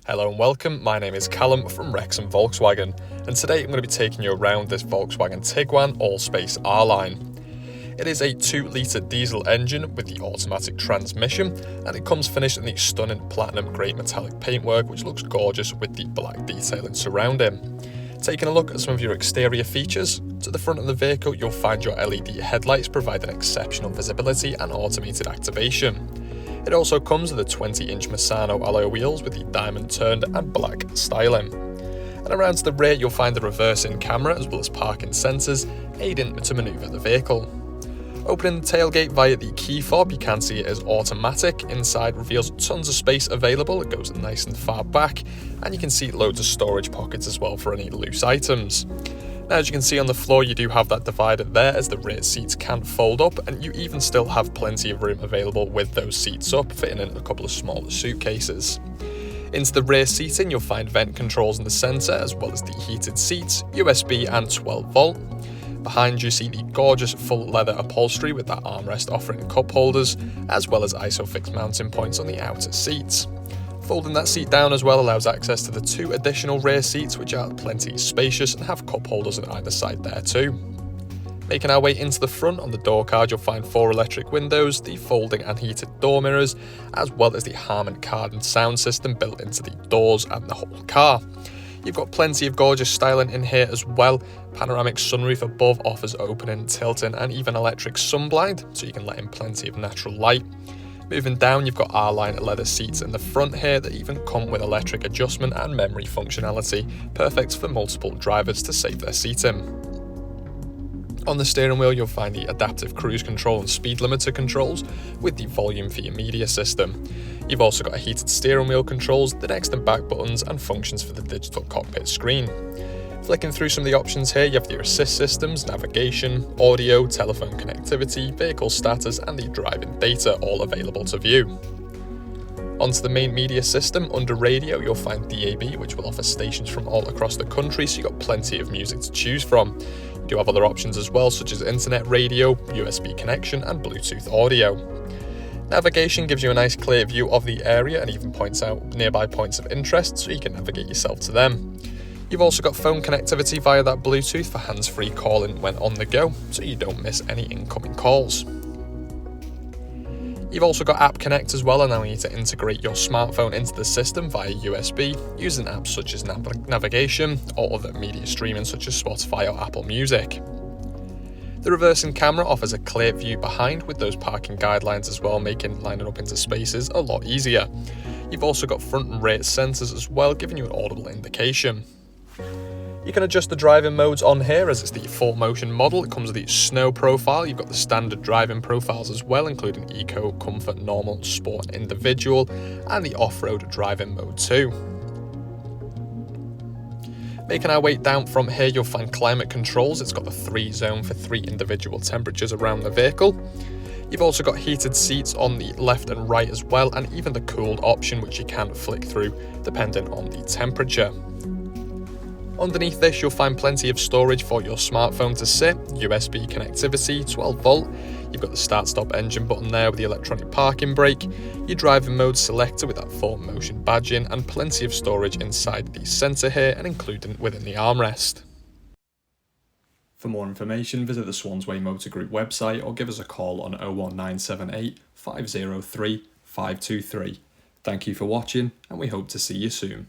Hello and welcome, my name is Callum from Wrexham Volkswagen, and today I'm going to be taking you around this Volkswagen Tiguan Allspace R-Line. It is a 2-litre diesel engine with the automatic transmission, and it comes finished in the stunning platinum grey metallic paintwork which looks gorgeous with the black detailing surrounding. Taking a look at some of your exterior features, to the front of the vehicle you'll find your LED headlights providing exceptional visibility and automated activation. It also comes with a 20-inch Misano alloy wheels with the diamond turned and black styling. And around to the rear you'll find the reversing camera as well as parking sensors, aiding to manoeuvre the vehicle. Opening the tailgate via the key fob, you can see it is automatic. Inside reveals tons of space available, it goes nice and far back, and you can see loads of storage pockets as well for any loose items. Now, as you can see on the floor, you do have that divider there as the rear seats can fold up, and you even still have plenty of room available with those seats up, fitting in a couple of smaller suitcases. Into the rear seating, you'll find vent controls in the centre, as well as the heated seats, USB and 12 volt. Behind you see the gorgeous full leather upholstery with that armrest offering cup holders, as well as ISOFIX mounting points on the outer seats. Folding that seat down as well allows access to the 2 additional rear seats, which are plenty spacious and have cup holders on either side there too. Making our way into the front, on the door card you'll find 4 electric windows, the folding and heated door mirrors, as well as the Harman Kardon sound system built into the doors and the whole car. You've got plenty of gorgeous styling in here as well. Panoramic sunroof above offers opening, tilting and even electric sunblind, so you can let in plenty of natural light. Moving down, you've got R-Line leather seats in the front here that even come with electric adjustment and memory functionality, perfect for multiple drivers to save their seating. On the steering wheel you'll find the adaptive cruise control and speed limiter controls with the volume for your media system. You've also got a heated steering wheel controls, the next and back buttons and functions for the digital cockpit screen. Flicking through some of the options here, you have your assist systems, navigation, audio, telephone connectivity, vehicle status and the driving data all available to view. Onto the main media system, under radio you'll find DAB, which will offer stations from all across the country, so you've got plenty of music to choose from. You do have other options as well, such as internet radio, USB connection and Bluetooth audio. Navigation gives you a nice clear view of the area and even points out nearby points of interest, so you can navigate yourself to them. You've also got phone connectivity via that Bluetooth for hands-free calling when on the go, so you don't miss any incoming calls. You've also got App Connect as well, allowing you to integrate your smartphone into the system via USB, using apps such as navigation or other media streaming such as Spotify or Apple Music. The reversing camera offers a clear view behind with those parking guidelines as well, making lining up into spaces a lot easier. You've also got front and rear sensors as well, giving you an audible indication. You can adjust the driving modes on here as it's the full motion model. It comes with the snow profile. You've got the standard driving profiles as well, including eco, comfort, normal, sport and individual, and the off-road driving mode too. Making our way down from here you'll find climate controls. It's got the 3 zone for 3 individual temperatures around the vehicle. You've also got heated seats on the left and right as well, and even the cooled option which you can flick through depending on the temperature. Underneath this you'll find plenty of storage for your smartphone to sit, USB connectivity, 12 volt, you've got the start stop engine button there with the electronic parking brake, your driving mode selector with that 4 motion badging and plenty of storage inside the centre here and including within the armrest. For more information visit the Swansway Motor Group website or give us a call on 01978 503 523. Thank you for watching and we hope to see you soon.